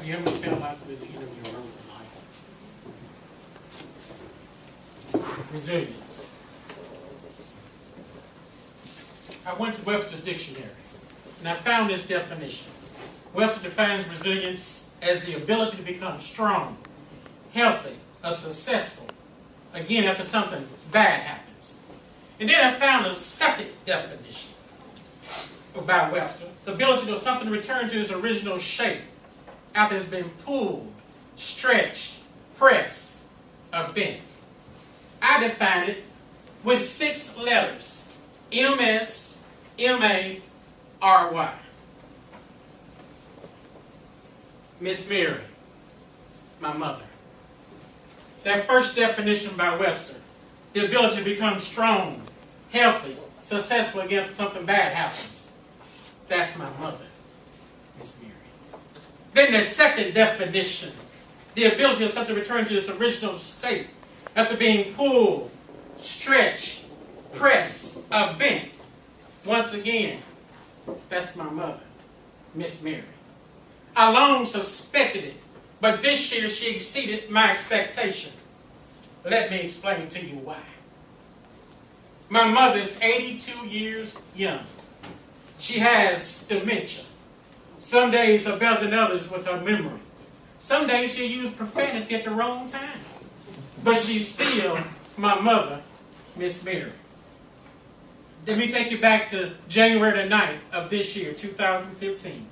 Have you ever felt like we're at the end of your road in life? Resilience. I went to Webster's dictionary, and I found this definition. Webster defines resilience as the ability to become strong, healthy, or successful, again, after something bad happens. And then I found a second definition about Webster, the ability of something to return to its original shape after it's been pulled, stretched, pressed, or bent. I defined it with 6 letters: M-S-M-A-R-Y. Miss Mary, my mother. That first definition by Webster, the ability to become strong, healthy, successful again if something bad happens. That's my mother, Miss Mary. Then the second definition, the ability of something to return to its original state after being pulled, stretched, pressed, or bent. Once again, that's my mother, Miss Mary. I long suspected it, but this year she exceeded my expectation. Let me explain to you why. My mother is 82 years young. She has dementia. Some days are better than others with her memory. Some days she'll use profanity at the wrong time. But she's still my mother, Miss Mary. Let me take you back to January the 9th of this year, 2015.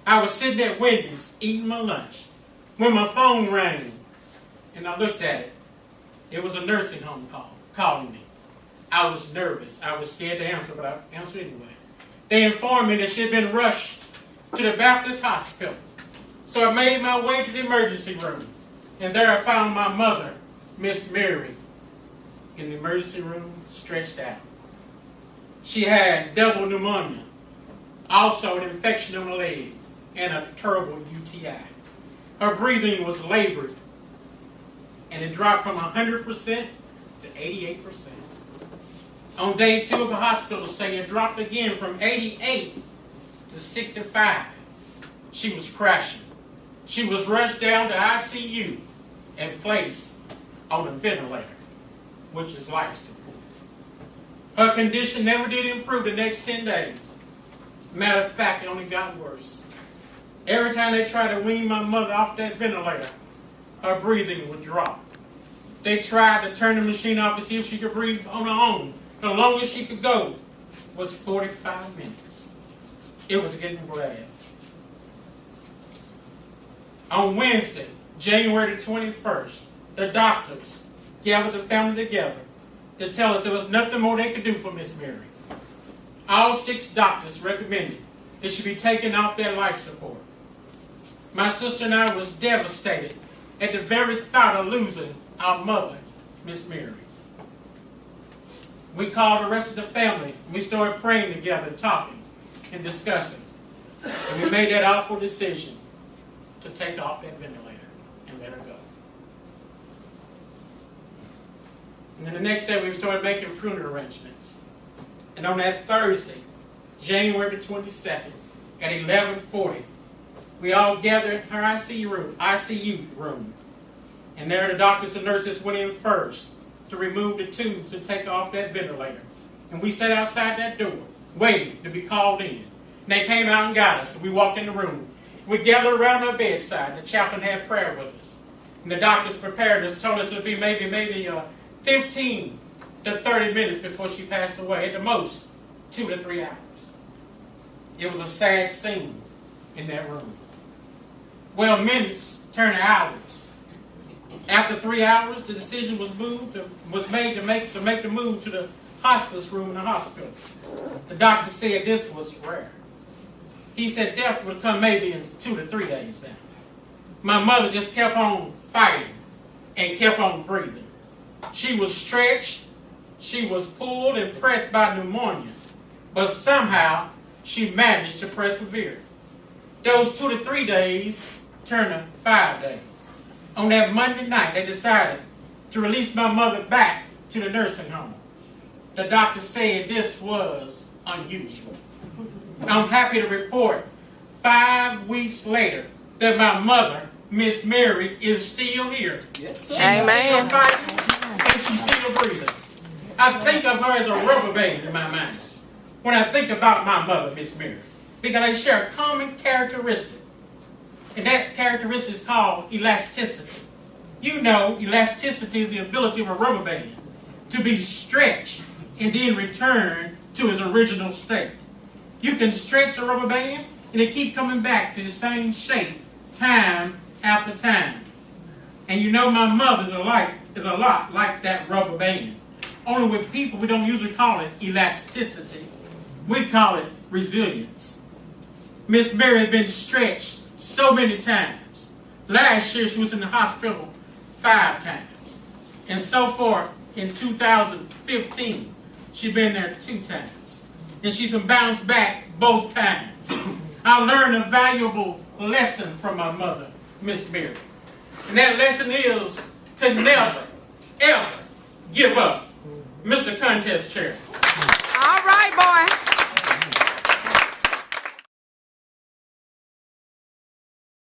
I was sitting at Wendy's eating my lunch when my phone rang, and I looked at it. It was a nursing home calling me. I was nervous. I was scared to answer, but I answered anyway. They informed me that she had been rushed to the Baptist hospital. So I made my way to the emergency room, and there I found my mother, Miss Mary, in the emergency room, stretched out. She had double pneumonia, also an infection on the leg, and a terrible UTI. Her breathing was labored, and it dropped from 100% to 88%. On day 2 of the hospital stay, it dropped again from 88 to 65. She was crashing. She was rushed down to ICU and placed on a ventilator, which is life support. Her condition never did improve the next 10 days. Matter of fact, it only got worse. Every time they tried to wean my mother off that ventilator, her breathing would drop. They tried to turn the machine off to see if she could breathe on her own. The longest she could go was 45 minutes. It was getting bad. On Wednesday, January the 21st, the doctors gathered the family together to tell us there was nothing more they could do for Miss Mary. All 6 doctors recommended it should be taken off their life support. My sister and I was devastated at the very thought of losing our mother, Miss Mary. We called the rest of the family, and we started praying together, talking and discussing. And we made that awful decision to take off that ventilator and let her go. And then the next day we started making funeral arrangements. And on that Thursday, January the 22nd, at 11:40, we all gathered in her ICU room. And there the doctors and nurses went in first to remove the tubes and take off that ventilator. And we sat outside that door, waiting to be called in. And they came out and got us, and we walked in the room. We gathered around her bedside. The chaplain had prayer with us. And the doctors prepared us, told us it would be maybe 15 to 30 minutes before she passed away. At the most, 2 to 3 hours. It was a sad scene in that room. Well, minutes turned to hours. After 3 hours, the decision was made to make the move to the hospice room in the hospital. The doctor said this was rare. He said death would come maybe in 2 to 3 days now. My mother just kept on fighting and kept on breathing. She was stretched, she was pulled and pressed by pneumonia, but somehow she managed to persevere. Those 2 to 3 days turned to 5 days. On that Monday night, they decided to release my mother back to the nursing home. The doctor said this was unusual. I'm happy to report 5 weeks later, that my mother, Miss Mary, is still here. Yes, She's Amen. still fighting and she's still breathing. I think of her as a rubber band in my mind when I think about my mother, Miss Mary, because they share a common characteristic, and that characteristic is called elasticity. You know, elasticity is the ability of a rubber band to be stretched and then return to its original state. You can stretch a rubber band and it keep coming back to the same shape time after time. And you know my mother is a lot like that rubber band. Only with people we don't usually call it elasticity. We call it resilience. Miss Mary has been stretched so many times. Last year she was in the hospital 5 times. And so far in 2015 she's been there 2 times. And she's bounced back both times. I learned a valuable lesson from my mother, Miss Mary. And that lesson is to never, ever give up. Mr. Contest Chair. All right, boy.